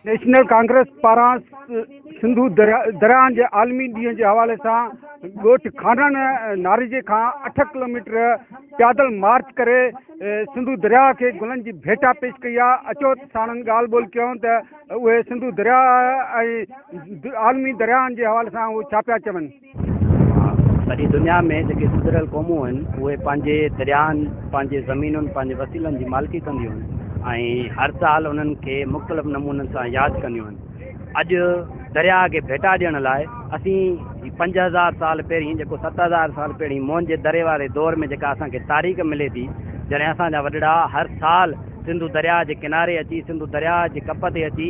National Congress पारां सिंधु दरियाहनि जे आलमी ॾींहं जे हवाले सां ॻोठ खानन नारिजे खां 8 किलोमीटर पैदल मार्च करे सिंधु दरिया खे गुलनि जी भेटा पेश कई आहे। अचो साणनि ॻाल्हि ॿोल कयूं त उहे सिंधु दरिया ऐं आलमी दरियाहनि जे हवाले सां उहे छा पिया चवनि। सॼी दुनिया में जेके सुधरियल क़ौमूं आहिनि उहे पंहिंजे दरियाहनि, पंहिंजे ज़मीनुनि, पंहिंजे वसीलनि जी मालिकी कंदियूं आहिनि ऐं हर साल उन्हनि खे मुख़्तलिफ़ नमूननि सां यादि कंदियूं आहिनि। अॼु दरिया खे भेटा ॾियण लाइ असीं 5000 साल पहिरीं, जेको 7000 साल पहिरीं मोहन जे दरे वारे दौर में जेका असांखे तारीख़ मिले थी, जॾहिं असांजा वॾड़ा हर साल सिंधु दरिया जे किनारे अची, सिंधु दरिया जे कप ते अची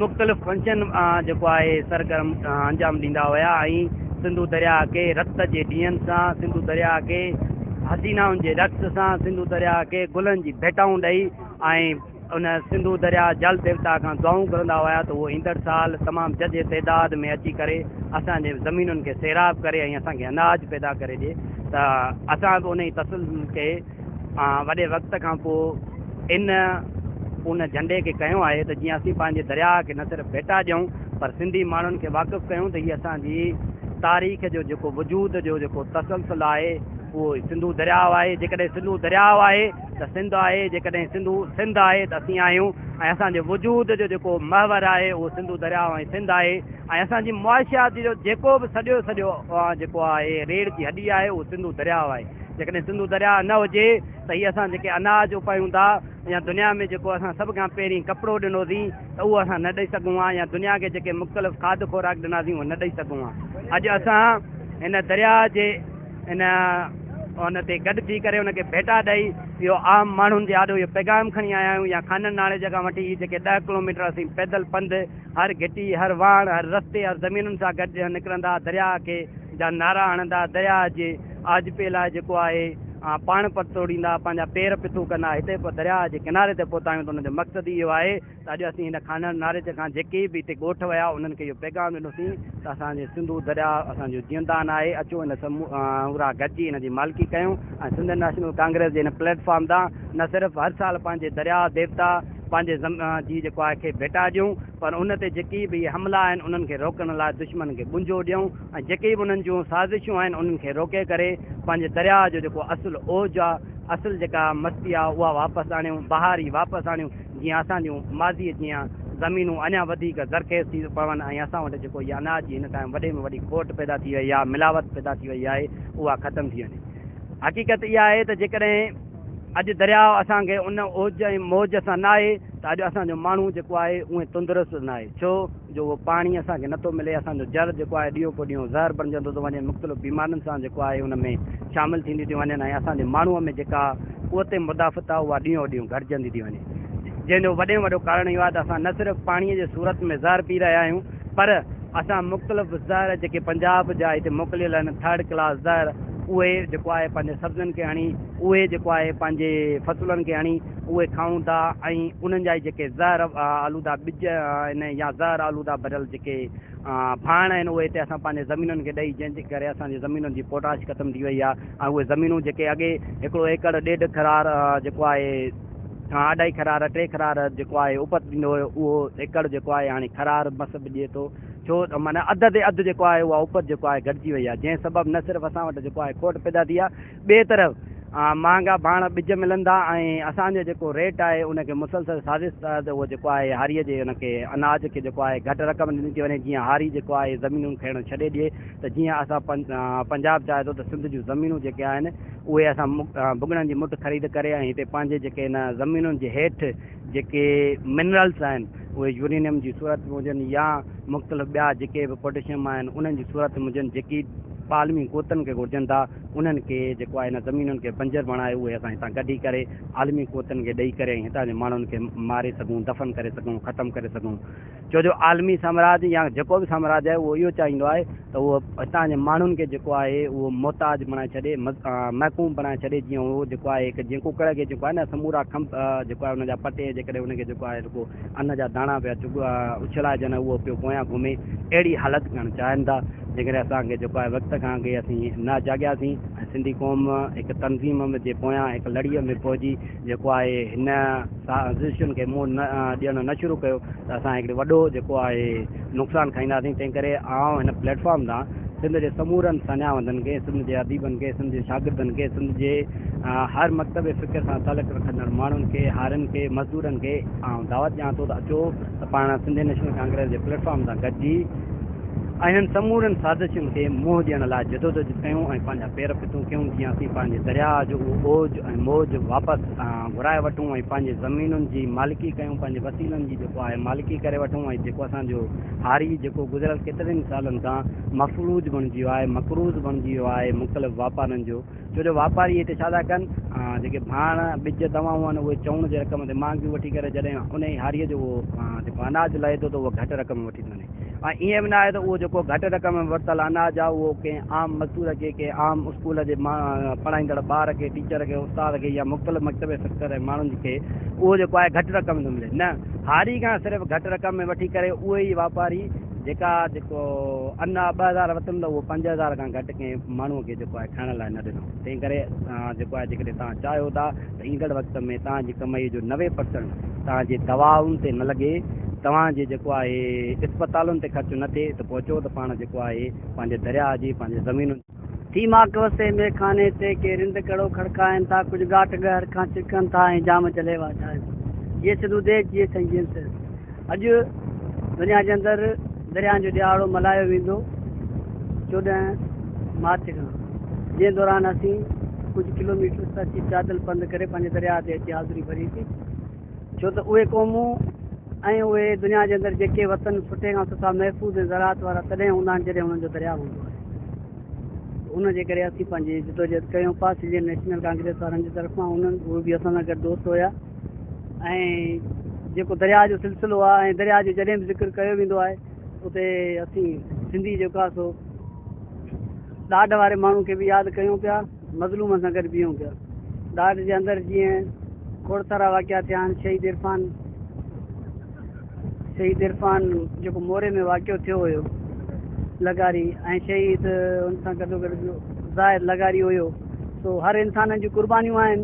मुख़्तलिफ़ फंक्शन जेको आहे सरगर्म अंजाम ॾींदा हुया ऐं सिंधु दरिया खे रत जे ॾींहंनि सां, सिंधु दरिया खे हसीनाउनि जे रक़्स सां, सिंधु दरिया खे गुलनि जी भेटाऊं ॾेई ऐं उन सिंधु दरिया जल देवता खां दुआऊं करंदा हुया त उहो ईंदड़ साल तमामु जजे तइदाद में अची करे असांजे ज़मीनुनि खे सैराब करे ऐं असांखे अनाज पैदा करे ॾिए। त असां बि उन ई तसल्सल खे वॾे वक़्त खां पोइ उन झंडे खे कयो आहे त जीअं असीं पंहिंजे दरिया खे न सिर्फ़ु भेटा ॾियूं पर सिंधी माण्हुनि खे वाक़ुफ़ु कयूं त हीअ असांजी तारीख़ जो जेको वजूद जो जेको तसलसल आहे उहो सिंधु दरिया आहे। जेकॾहिं सिंधु दरिया आहे त सिंध आहे, जेकॾहिं सिंध आहे त असीं आहियूं ऐं असांजे वजूद जो जेको महवर आहे उहो सिंधु दरिया ऐं सिंध आहे ऐं असांजी मुआशियात जो जेको बि सॼो जेको आहे रेड़ जी हॾी आहे उहो सिंधु दरिया आहे। जेकॾहिं सिंधु दरिया न हुजे त हीअ असां जेके अनाज उपायूं था या दुनिया में जेको असां सभ खां पहिरीं कपिड़ो ॾिनोसीं त उहो असां न ॾेई सघूं हा, या दुनिया खे जेके मुख़्तलिफ़ खाद खुराक ॾिनासीं उहो न ॾेई सघूं हा। अॼु असां हिन दरिया जे उन ते गॾु थी करे उनखे भेटा ॾेई इहो आम माण्हुनि जे आॾो इहो पैगाम खणी आया आहियूं। या खानन नाले जॻह वठी जेके 10 किलोमीटर असीं पैदल पंधु हर घिटी, हर वाण, हर रस्ते, हर ज़मीनुनि सां गॾु निकिरंदा, दरिया खे जा नारा हणंदा, दरिया जे आजपे लाइ जेको आहे पाण पतोड़ींदा, पंहिंजा पेर पिथू कंदा, हिते पोइ दरिया जे किनारे ते पहुता आहियूं त हुनजो मक़सदु इहो आहे त अॼु असीं हिन खानन नारे ते खां जेके बि हिते ॻोठ विया उन्हनि खे इहो पैगाम ॾिनोसीं त असांजे सिंधु दरिया असांजो जीअंदान आहे। अचो हिन पूरा गॾिजी हिन जी मालिकी कयूं ऐं सिंध नेशनल कांग्रेस जे हिन प्लेटफॉर्म तां न सिर्फ़ु हर साल पंहिंजे दरिया देवता पंहिंजे जी जेको आहे खे भेटा ॾियूं पर उन ते जेकी बि हमला आहिनि उन्हनि खे रोकण लाइ दुश्मन खे बुंजो ॾियूं ऐं जेके बि उन्हनि जूं साज़िशूं आहिनि उन्हनि खे रोके करे पंहिंजे दरिया जो जेको असुलु ओज आहे, असुलु जेका मस्ती आहे उहा वापसि आणियूं, बहारी वापसि आणियूं, जीअं असांजूं माज़ीअ जीअं ज़मीनूं अञा वधीक ज़रख़ेज़ थी पवनि ऐं असां वटि जेको इहा अनाज जी हिन टाइम वॾे में वॾी खोट पैदा थी वई आहे, मिलावट पैदा थी वई आहे, उहा ख़तमु थी वञे। हक़ीक़त इहा आहे त जेकॾहिं अॼु दरिया असांखे उन ओज ऐं मौज सां न आहे त अॼु असांजो माण्हू जेको आहे उहे तंदुरुस्तु न आहे, छो जो उहो पाणी असांखे नथो मिले। असांजो जल जेको आहे ॾींहों को ॾींहुं ज़हर बणिजंदो थो वञे, मुख़्तलिफ़ बीमारियुनि सां जेको आहे उन में शामिलु थींदी थी वञनि ऐं असांजे माण्हूअ में जेका क़ुवत मुदाफ़त आहे उहा ॾींहों ॾींहुं घटिजंदी थी वञे, जंहिंजो वॾे में वॾो कारण इहो आहे त असां न सिर्फ़ु पाणीअ जे सूरत में ज़हर पी रहिया आहियूं पर असां मुख़्तलिफ़ ज़हर जेके पंजाब जा हिते मोकिलियल आहिनि 3rd क्लास ज़हर उहे जेको आहे पंहिंजे सब्ज़ियुनि खे हणी, उहे जेको आहे पंहिंजे फ़सुलनि खे हणी उहे खाऊं था ऐं उन्हनि जा जेके ज़हर आलूदा ॿिज आहिनि या ज़हर आलूदा भरियल जेके भाण आहिनि उहे हिते असां पंहिंजे ज़मीनुनि खे ॾेई, जंहिंजे करे असांजी ज़मीनुनि जी पोटाश ख़तमु थी वई आहे ऐं उहे ज़मीनूं जेके अॻे 1 एकड़ 1.5 खरार जेको आहे 2.5 खरार 3 खरार जेको आहे उपत ॾींदो हुयो उहो एकड़ जेको आहे हाणे खरार मसब ॾिए थो, छो माना अधु ते अधु जेको आहे उहा उपत जेको आहे घटिजी वई आहे, जंहिं सबबु न सिर्फ़ु असां वटि जेको आहे खोट पैदा थी आहे, ॿिए तरफ़ महांगा भाण ॿिज मिलंदा ऐं असांजो जेको रेट आहे उनखे मुसलसल साज़िश त उहो जेको आहे हारीअ जे हुनखे अनाज खे जेको आहे घटि रक़म ॾिनी थी वञे, जीअं हारी जेको आहे ज़मीनूं खणणु छॾे ॾिए त जीअं असां पंजाब चाहे थो त सिंध जूं ज़मीनूं जेके आहिनि उहे असां भुॻड़नि जी मुठ ख़रीद करे ऐं हिते पंहिंजे जेके हिन ज़मीनुनि जे हेठि जेके मिनरल्स आहिनि उहे यूरेनियम जी सूरत में हुजनि या मुख़्तलिफ़ ॿिया जेके बि पोटेशियम आहिनि उन्हनि जी सूरत में हुजनि, जेकी आलमी क़ुवतनि खे घुरिजनि था उन्हनि खे जेको आहे हिन ज़मीनुनि खे बंजर बणाए उहे असां हितां कढी करे आलमी क़ुवतनि खे ॾेई करे हितां जे माण्हुनि खे मारे सघूं, दफ़न करे सघूं, ख़तमु करे सघूं। छो जो आलमी साम्राज्य या जेको बि साम्राज्य आहे उहो इहो चाहींदो आहे त उहो हितां जे माण्हुनि खे जेको आहे उहो मोहताज बणाए छॾे, महकूम बणाए छॾे, जीअं उहो जेको आहे जीअं कुकड़ खे जेको आहे न समूरा खंभ जेको आहे हुनजा पटे जेकॾहिं हुनखे जेको आहे जेको अन्न जा दाणा पिया उछलाइजनि उहो पियो पोयां घुमे, अहिड़ी हालति करणु चाहिनि था। जेकॾहिं असांखे जेको आहे वक़्त खां अॻे असीं न जाॻियासीं ऐं सिंधी क़ौम हिकु तनज़ीम में जे पोयां हिकु लड़ीअ में पहुची जेको आहे हिन साज़िशुनि खे मुंहुं न ॾियणु न शुरू कयो त असां हिकिड़ो वॾो जेको आहे नुक़सानु खाईंदासीं। तंहिं करे आउं हिन प्लेटफॉर्म तां सिंध जे समूरनि सन्यावंदनि खे, सिंध जे अदीबनि खे, सिंध जे शागिर्दनि खे, सिंध जे हर मकतब फ़िक्र सां तालुक रखंदड़ माण्हुनि खे, हारनि खे, मज़दूरनि खे आउं दावत ॾियां थो त अचो त पाण सिंधी नेशनल कांग्रेस जे प्लेटफॉर्म तां गॾिजी ऐं हिननि समूरनि साज़िशुनि खे मुंहुं ॾियण लाइ जदोजहद कयूं ऐं पंहिंजा पेर पितूं कयूं, जीअं असीं पंहिंजे दरिया जो ओज ऐं मौज वापसि घुराए वठूं ऐं पंहिंजे ज़मीनुनि जी मालिकी कयूं, पंहिंजे वसीलनि जी जेको आहे मालिकी करे वठूं ऐं जेको असांजो हारी जेको गुज़िरियल केतिरनि सालनि खां मफ़लूज बणिजी वियो आहे, मक़रूज़ बणिजी वियो आहे मुख़्तलिफ़ वापारनि जो। छो जो वापारी हिते छा था कनि, जेके भाण ॿिज दवाऊं आहिनि उहे चऊण जे रक़म ते महांगियूं वठी करे जॾहिं उन ई हारीअ जो उहो जेको अनाज लहे थो त उहो घटि रक़म वठी थो वञे। ऐं ईअं बि न आहे त उहो जेको घटि रक़म में वरितल अनाज आहे उहो कंहिं आम मज़दूर खे, कंहिं आम स्कूल जे पढ़ाईंदड़ ॿार खे, टीचर खे, उस्ताद खे या मुख़्तलिफ़ मकतब फ़िक्र माण्हुनि खे उहो जेको आहे घटि रक़म थो मिले। न, हारी खां सिर्फ़ु घटि रक़म में वठी करे उहे ई वापारी जेको अन्न 2000 वरितनि त उहो 5000 खां घटि कंहिं माण्हूअ खे जेको आहे खाइण लाइ न ॾिनो। तंहिं करे जेको आहे जेकॾहिं तव्हां चाहियो था त ईंदड़ वक़्त में तव्हांजी कमाई जो 90% तव्हांजी दवाउनि ते न लॻे, तव्हांजे जेको आहे इस्पतालुनि ते ख़र्चु न थिए, त पहुचो त पाण जेको आहे पंहिंजे दरिया जी, पंहिंजे ज़मीनुनि थी माक वसे में खाने ते के रिंद कड़ो खड़काइनि था, कुझु घाट गहर खां चिकनि था ऐं जाम चले वाचाइनि। ये सिंधु देश जी संगीन से अॼु दुनिया जे अंदरि दरिया जो ॾियारो मल्हायो वेंदो 14 मार्च खां, जंहिं दौरान असीं कुझु किलोमीटर त अची पैदल पंधु करे पंहिंजे दरिया ते अची हाज़िरी भरीसीं। छो त उहे क़ौमूं ऐं उहे दुनिया जे अंदरि जेके वतन सुठे खां सुठा महफ़ूज़ ऐं ज़राअत वारा तॾहिं हूंदा आहिनि जॾहिं हुननि जो दरिया हूंदो आहे। उनजे करे असीं पंहिंजी जदोजहद कयूं पिया सिंधियन नेशनल कांग्रेस वारनि जी तरफ़ां। उहे बि असां सां गॾु दोस्त हुया ऐं जेको दरिया जो सिलसिलो आहे ऐं दरिया जो जॾहिं बि ज़िक्र कयो वेंदो आहे उते असीं सिंधी जेको आहे सो ॾाढ वारे माण्हू खे बि यादि कयूं पिया, मज़लूम सां गॾु बीहूं पिया। ॾाढ जे अंदरि जीअं खोड़ सारा वाक़िया थिया आहिनि। शहीद इरफान जेको मोरे में वाक़ियो थियो हुयो लगारी, ऐं शहीद हुन सां गॾोगॾु ज़ाहिर लगारी हुयो। सो हर इंसान जूं कुर्बानियूं आहिनि,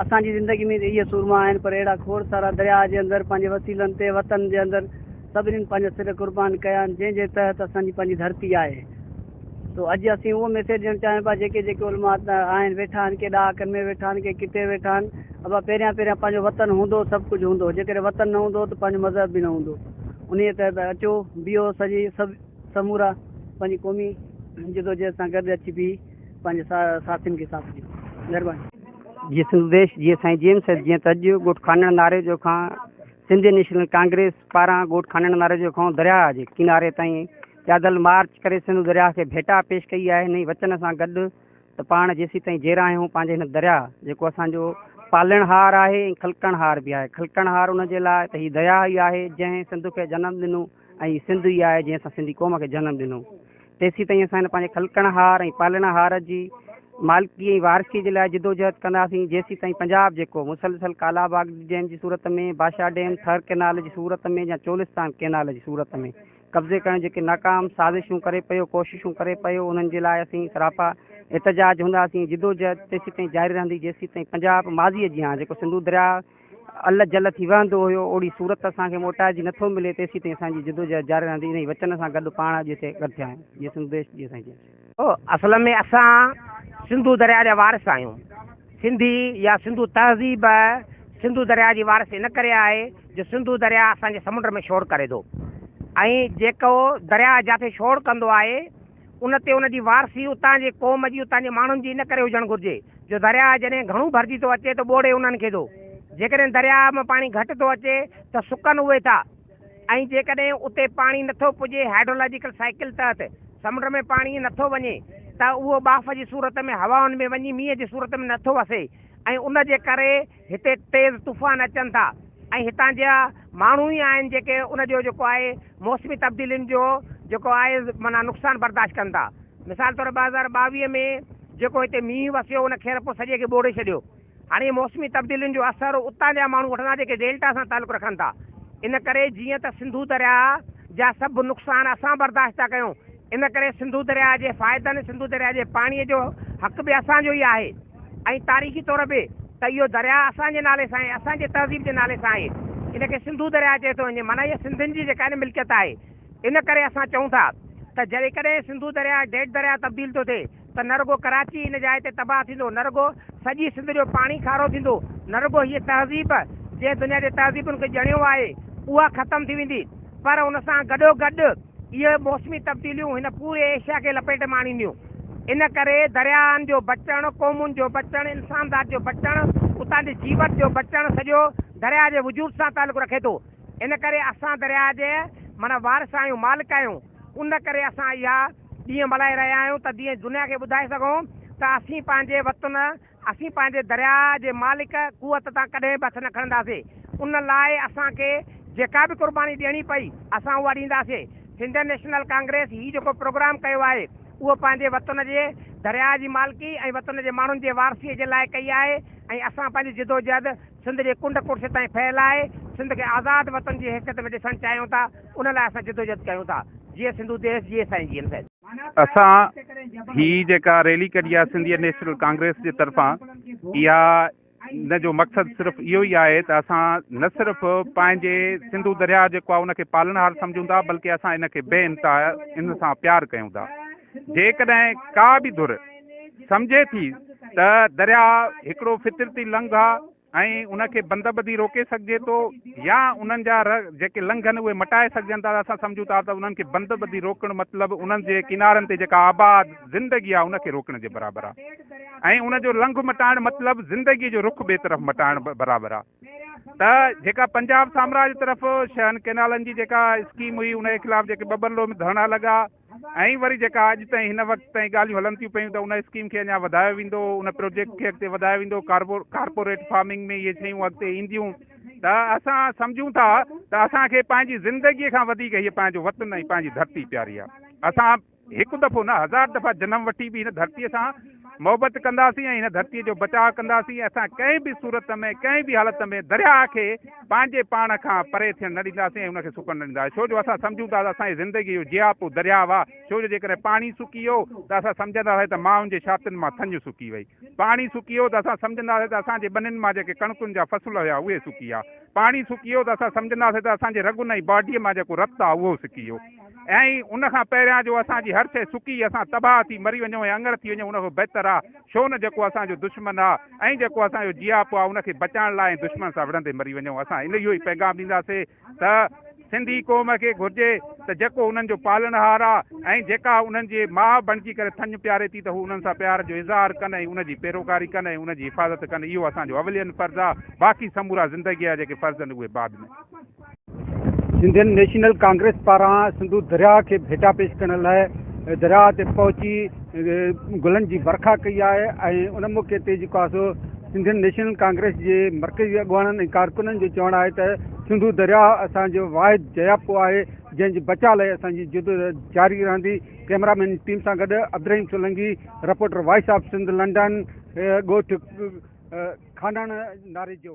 असांजी ज़िंदगी में इहे सुरमा आहिनि, पर अहिड़ा खोड़ सारा दरिया जे अंदरि पंहिंजे वसीलनि ते वतन जे अंदरि सभिनीनि पंहिंजा सिर कुर्बान कया आहिनि, जंहिंजे तहत असांजी पंहिंजी धरती आहे। तो अॼु असीं उहो मैसेज ॾियणु चाहियूं पिया जेके उलमा आहिनि वेठा आहिनि, के ॾहाकनि में वेठा आहिनि, के किथे वेठा आहिनि। अब पहिरियां पंहिंजो वतन हूंदो सभु कुझु हूंदो, जेकॾहिं वतन न हूंदो त पंहिंजो मज़हब बि न हूंदो। उन तहत अचो बीहो सॼी सभु समूरा पंहिंजी क़ौमी जदोजहद सां गॾु अची बि पंहिंजे साथियुनि खे साथ ॾियो। महिरबानी। जीअं सिंधु देश जीअं साईं जेम्स जीअं त अॼु ॻोठ खानण नारे जो खां सिंधी नेशनल कांग्रेस पारां ॻोठ खानण नारे जो खां दरिया जे किनारे ताईं पैदल मार्च करे सिंधु दरिया खे भेटा पेश कई आहे। हिन वचन सां गॾु त पाण जेसीं ताईं जहिड़ा आहियूं पंहिंजे हिन दरिया जेको असांजो पालणहार आहे ऐं खलकणहार बि आहे। खलकणहार उनजे लाइ त हीअ दरिया ई आहे जंहिं सिंध खे जनमु ॾिनो ऐं सिंध ई आहे जंहिं असां सिंधी क़ौम खे जनमु ॾिनो। तेसीं ताईं असां हिन पंहिंजे खलकणहार ऐं पालणहार जी मालिकी ऐं वारसी जे लाइ जदोजहद कंदासीं जेसीं ताईं पंजाब जेको मुसलसल कालाबाग डैम जी सूरत में, बादशाह डैम थर कैनाल जी सूरत में या चोलिस्तान कैनाल जी सूरत में कब्ज़े करण जेके नाकाम साज़िशूं करे पियो, कोशिशूं करे पियो, उन्हनि जे लाइ असीं सरापा एहतजाज हूंदासीं। जदोजहद तेसीं ताईं जारी रहंदी जेसीं ताईं पंजाब माज़ीअ जी हां जेको सिंधु दरिया अल जल थी वहंदो हुयो ओड़ी सूरत असांखे मोटाइजी नथो मिले, तेसीं ताईं असांजी जदोजहद जारी रहंदी। इन वचन सां गॾु पाण अॼु हिते गॾु थिया आहियूं। जीअं सिंधु देश जीअं साईं असल में असां सिंधु दरिया जा वारिस आहियूं। सिंधी या सिंधु तहज़ीब सिंधु दरिया जी वारिस इन करे आहे जो सिंधु दरिया असांजे समुंड में शोर करे थो ऐं जेको दरिया जिथे शोर कंदो आहे उन ते उनजी वारसी उतां जे क़ौम जी उतां जे माण्हुनि जी इन करे हुजणु घुरिजे जो दरिया जॾहिं घणो भरिजी थो अचे त ॿोड़े उन्हनि खे थो। जेकॾहिं दरिया में पाणी घटि थो अचे त सुकनि उहे था ऐं जेकॾहिं उते पाणी नथो पुॼे हाइड्रोलॉजिकल साइकिल तहत समुंड में पाणी नथो वञे त उहो बाफ़ जी सूरत में हवाउनि में वञी मींहं जी सूरत में नथो वसे ऐं उन जे करे हिते तेज़ तूफ़ान अचनि था ऐं हितां जा माण्हू ई आहिनि जेके उन जो जेको आहे मौसमी तब्दीलियुनि जो जेको आहे माना नुक़सानु बर्दाश्त कनि था। मिसाल तौर 2022 में जेको हिते मींहुं वसियो उन ख़ैर पोइ सॼे खे ॿोड़े छॾियो। हाणे मौसमी तब्दीलियुनि जो असरु उतां जा माण्हू वठंदा जेके डेल्टा सां तालुक़ु रखनि था। इन करे जीअं त सिंधू दरिया जा सभु नुक़सान असां बर्दाश्त था कयूं, इन करे सिंधू दरिया जे फ़ाइदनि सिंधू दरिया जे पाणीअ जो हक़ बि असांजो ई आहे ऐं तारीख़ी तौर ते त इहो दरिया असांजे नाले सां आहे, असांजे तहज़ीब जे नाले सां आहे। इनखे सिंधु दरिया चए थो वञे, माना इहा सिंधियुनि जी जेका मिल्कियत आहे। इन करे असां चऊं था त जेकॾहिं सिंधु दरिया डेड दरिया तब्दील थो थिए त न रुगो कराची इन जाइ ते तबाह थींदो, न रुगो सॼी सिंध जो पाणी खारो थींदो, न रुगो हीअ तहज़ीब जंहिं दुनिया जे तहज़ीबुनि खे ॼणियो आहे उहा ख़तमु थी वेंदी, पर उन सां गॾोगॾु इहे मौसमी तब्दीलियूं हिन पूरे एशिया खे लपेटे में आणींदियूं। इन करे दरियानि जो बचणु, क़ौमुनि जो बचणु, इंसानदात जो बचणु, उतां जी जीवत जो बचणु सॼो दरिया जे वजूद सां तालुक़ु रखे थो। इन करे असां दरिया जे माना वारिस आहियूं, मालिक आहियूं। उन करे असां इहा ॾींहं मल्हाए रहिया आहियूं त जीअं दुनिया खे ॿुधाए सघूं त असीं पंहिंजे वतन, असीं पंहिंजे दरिया जे मालिक कुवत तां कॾहिं बि हथु न खणंदासीं। उन लाइ असांखे जेका बि क़ुर्बानी ॾियणी पई असां उहा ॾींदासीं। इंडियन नेशनल कांग्रेस हीउ जेको प्रोग्राम कयो आहे उहो पंहिंजे वतन जे दरिया जी मालिकी ऐं वतन जे माण्हुनि जे वारसीअ जे लाइ कई आहे ऐं असां पंहिंजी जिदोजहद सिंध जे कुंड कुर्से ताईं फैलाए सिंध खे आज़ादु वतन जी हैसियत में ॾिसणु चाहियूं था। उन लाइ असां जिदोजहद कयूं था। जीअं सिंधु देश जीअं साईं जीअं असां ही जेका रैली कढी आहे सिंधी नेशनल कांग्रेस जे तरफ़ां, इहा इन जो मक़सदु सिर्फ़ु इहो ई आहे त असां न सिर्फ़ु पंहिंजे सिंधु दरिया जेको आहे उनखे पालनहार सम्झूं था, बल्कि असां इनखे बेइंतिहा इन सां प्यारु कयूं था। जेकॾहिं का बि धुर सम्झे थी त दरिया हिकिड़ो फितरती लंघ आहे ऐं उनखे बंदबदी रोके सघिजे थो या उन्हनि जा जेके लंघ आहिनि उहे मटाए सघजनि था, असां सम्झूं था त उन्हनि खे बंदबदी रोकणु मतिलबु उन्हनि जे किनारनि ते जेका आबाद ज़िंदगी आहे उनखे रोकण जे बराबरि आहे ऐं उनजो लंघ मटाइणु मतिलबु ज़िंदगीअ जो रुख ॿिए तरफ़ मटाइणु बराबरि आहे। त जेका पंजाब साम्राज्य तरफ़ शहन कैनालनि जी जेका स्कीम हुई उनजे ख़िलाफ़ जेके बबरलो में धरना लॻा ऐं वरी जेका अॼु ताईं हिन वक़्तु ताईं ॻाल्हियूं हलनि थियूं पियूं त उन स्कीम खे अञा वधायो वेंदो, उन प्रोजेक्ट खे अॻिते वधायो वेंदो, कारपोरेट फार्मिंग में इहे शयूं अॻिते ईंदियूं। त असां सम्झूं था त असांखे पंहिंजी ज़िंदगीअ खां वधीक हीअ पंहिंजो वतन ऐं पंहिंजी धरती प्यारी आहे। असां हिकु दफ़ो न 1000 दफ़ा जनम वठी बि हिन धरतीअ सां मोहबत कंदासीं ऐं हिन धरतीअ जो बचाव कंदासीं। असां कंहिं बि सूरत में कंहिं बि हालत में दरिया खे पंहिंजे पाण खां परे थियणु न ॾींदासीं ऐं उनखे सुकणु न ॾींदासीं। छो जो असां सम्झूं था त असांजी ज़िंदगी जो जियापो दरियाव आहे। छो जो जेकॾहिं पाणी सुकी वियो त असां सम्झंदासीं त माउनि जे छातियुनि मां थञ सुकी वई, पाणी सुकी वियो त असां सम्झंदासीं त असांजे ॿनियुनि मां जेके कणकुनि जा फसल हुया उहे सुकी विया, पाणी सुकी वियो त असां सम्झंदासीं त असांजे रगुनि ऐं बॉडीअ मां जेको रतु आहे उहो सुकी वियो ऐं उनखां पहिरियां जो असांजी हर शइ सुकी असां तबाह थी मरी वञूं ऐं अंगर थी वञूं उनखां बहितर आहे छो न जेको असांजो दुश्मन आहे ऐं जेको असांजो जियापो आहे उनखे बचाइण लाइ दुश्मन सां विढ़ंदे मरी वञूं। असां इन इहो ई पैगाम ॾींदासीं त सिंधी क़ौम खे घुर्जे त जेको उन्हनि जो पालनहार आहे ऐं जेका उन्हनि जे माउ बणिजी करे थञ प्यारे थी त हू उन्हनि सां प्यार जो इज़हार कनि ऐं उनजी पैरोकारी कनि ऐं उनजी हिफ़ाज़त कनि। इहो असांजो अवलियन फ़र्ज़ु आहे। बाक़ी समूरा ज़िंदगीअ जा जेके फ़र्ज़ आहिनि उहे बाद में। इंडियन नेशनल कांग्रेस पारां सिंधु दरिया खे भेटा पेश करण लाइ दरिया ते पहुची गुलनि जी बरखा कई आहे ऐं उन मौक़े ते जेको आहे सो इंडियन नेशनल कांग्रेस जे मर्कज़ी अॻुवाननि ऐं कारकुननि जो चवणु आहे त सिंधु दरिया असांजो वाहिद जयापो आहे जंहिंजे बचा लाइ असांजी जिदोजहद जारी रहंदी। कैमरामैन टीम सां गॾु Abdurrahim Solanki, reporter voice of Sindh London, ॻोठ खानण नारे जो।